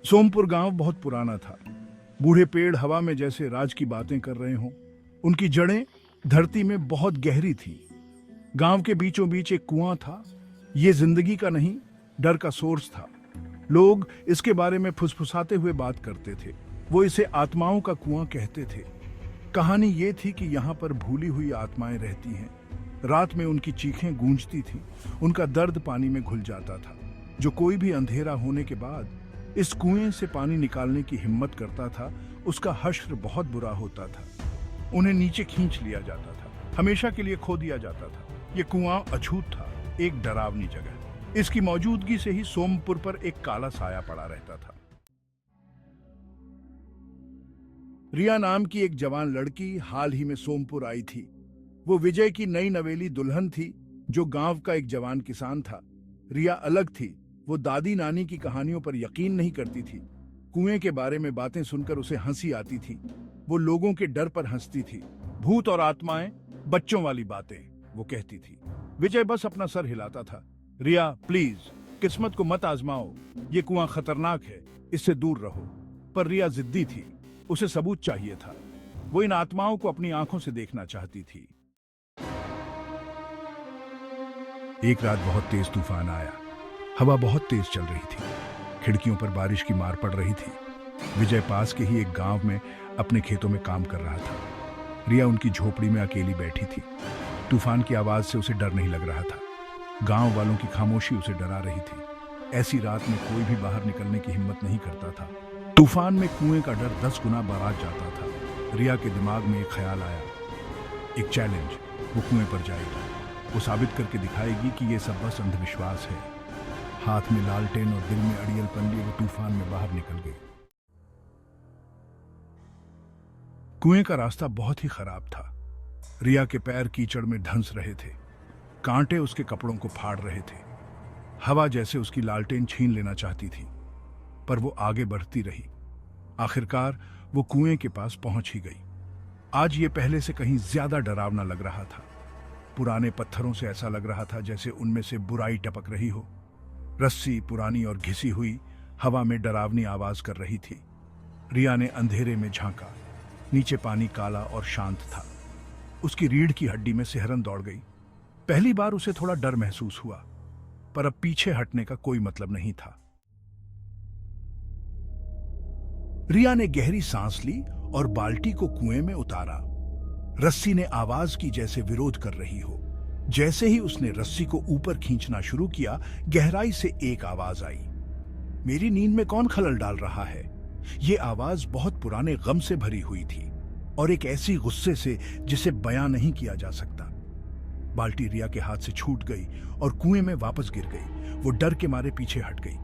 सोमपुर गांव बहुत पुराना था। बूढ़े पेड़ हवा में जैसे राज की बातें कर रहे हों। उनकी जड़ें धरती में बहुत गहरी थी। गांव के बीचों बीच एक कुआं था। ये जिंदगी का नहीं, डर का सोर्स था। लोग इसके बारे में फुसफुसाते हुए बात करते थे। वो इसे आत्माओं का कुआं कहते थे। कहानी ये थी कि यहाँ पर भूली हुई आत्माएं रहती हैं। रात में उनकी चीखें गूंजती थीं। उनका दर्द पानी में घुल जाता था। जो कोई भी अंधेरा होने के बाद इस कुएं से पानी निकालने की हिम्मत करता था, उसका हश्र बहुत बुरा होता था। उन्हें नीचे खींच लिया जाता था, हमेशा के लिए खो दिया जाता था। ये कुआं अछूत था, एक डरावनी जगह। इसकी मौजूदगी से ही सोमपुर पर एक काला साया पड़ा रहता था। रिया नाम की एक जवान लड़की हाल ही में सोमपुर आई थी। वो विजय की नई नवेली दुल्हन थी, जो गांव का एक जवान किसान था। रिया अलग थी। वो दादी नानी की कहानियों पर यकीन नहीं करती थी। कुएं के बारे में बातें सुनकर उसे हंसी आती थी। वो लोगों के डर पर हंसती थी। भूत और आत्माएं, बच्चों वाली बातें, वो कहती थी। विजय बस अपना सर हिलाता था। रिया, प्लीज किस्मत को मत आजमाओ। ये कुआं खतरनाक है, इससे दूर रहो। पर रिया जिद्दी थी। उसे सबूत चाहिए था। वो इन आत्माओं को अपनी आंखों से देखना चाहती थी। एक रात बहुत तेज तूफान आया। हवा बहुत तेज चल रही थी। खिड़कियों पर बारिश की मार पड़ रही थी। विजय पास के ही एक गांव में अपने खेतों में काम कर रहा था। रिया उनकी झोपड़ी में अकेली बैठी थी। तूफान की आवाज से उसे डर नहीं लग रहा था। गांव वालों की खामोशी उसे डरा रही थी। ऐसी रात में कोई भी बाहर निकलने की हिम्मत नहीं करता था। तूफान में कुएं का डर 10 गुना बढ़ जाता था। रिया के दिमाग में एक ख्याल आया, एक चैलेंज। वो कुएं पर जाएगी। वो साबित करके दिखाएगी कि ये सब बस अंधविश्वास है। हाथ में लालटेन और दिल में अड़ियल पन लिए वो तूफान में बाहर निकल गई। कुएं का रास्ता बहुत ही खराब था। रिया के पैर कीचड़ में धंस रहे थे। कांटे उसके कपड़ों को फाड़ रहे थे। हवा जैसे उसकी लालटेन छीन लेना चाहती थी। पर वो आगे बढ़ती रही। आखिरकार वो कुएं के पास पहुंच ही गई। आज ये पहले से कहीं ज्यादा डरावना लग रहा था। पुराने पत्थरों से ऐसा लग रहा था जैसे उनमें से बुराई टपक रही हो। रस्सी पुरानी और घिसी हुई हवा में डरावनी आवाज कर रही थी। रिया ने अंधेरे में झांका। नीचे पानी काला और शांत था। उसकी रीढ़ की हड्डी में सिहरन दौड़ गई। पहली बार उसे थोड़ा डर महसूस हुआ, पर अब पीछे हटने का कोई मतलब नहीं था। रिया ने गहरी सांस ली और बाल्टी को कुएं में उतारा। रस्सी ने आवाज की जैसे विरोध कर रही हो। जैसे ही उसने रस्सी को ऊपर खींचना शुरू किया, गहराई से एक आवाज आई। मेरी नींद में कौन खलल डाल रहा है? ये आवाज बहुत पुराने गम से भरी हुई थी और एक ऐसी गुस्से से जिसे बयां नहीं किया जा सकता। बाल्टी रिया के हाथ से छूट गई और कुएं में वापस गिर गई। वो डर के मारे पीछे हट गई।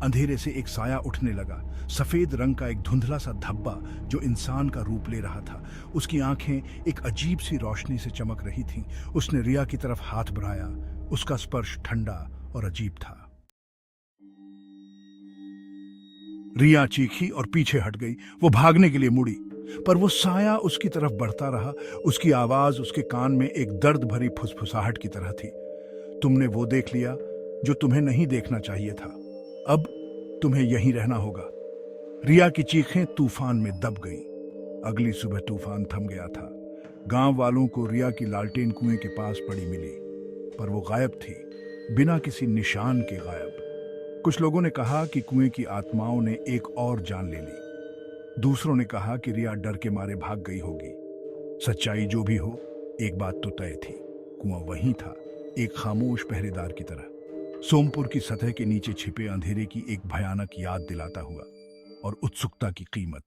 अंधेरे से एक साया उठने लगा। सफेद रंग का एक धुंधला सा धब्बा जो इंसान का रूप ले रहा था। उसकी आंखें एक अजीब सी रोशनी से चमक रही थीं। उसने रिया की तरफ हाथ बढ़ाया। उसका स्पर्श ठंडा और अजीब था। रिया चीखी और पीछे हट गई। वो भागने के लिए मुड़ी, पर वो साया उसकी तरफ बढ़ता रहा। उसकी आवाज उसके कान में एक दर्द भरी फुसफुसाहट की तरह थी। तुमने वो देख लिया जो तुम्हें नहीं देखना चाहिए था। अब तुम्हें यहीं रहना होगा। रिया की चीखें तूफान में दब गईं। अगली सुबह तूफान थम गया था। गांव वालों को रिया की लालटेन कुएं के पास पड़ी मिली, पर वो गायब थी, बिना किसी निशान के गायब। कुछ लोगों ने कहा कि कुएं की आत्माओं ने एक और जान ले ली। दूसरों ने कहा कि रिया डर के मारे भाग गई होगी। सच्चाई जो भी हो, एक बात तो तय थी, कुआं वहीं था, एक खामोश पहरेदार की तरह। सोमपुर की सतह के नीचे छिपे अंधेरे की एक भयानक याद दिलाता हुआ, और उत्सुकता की कीमत।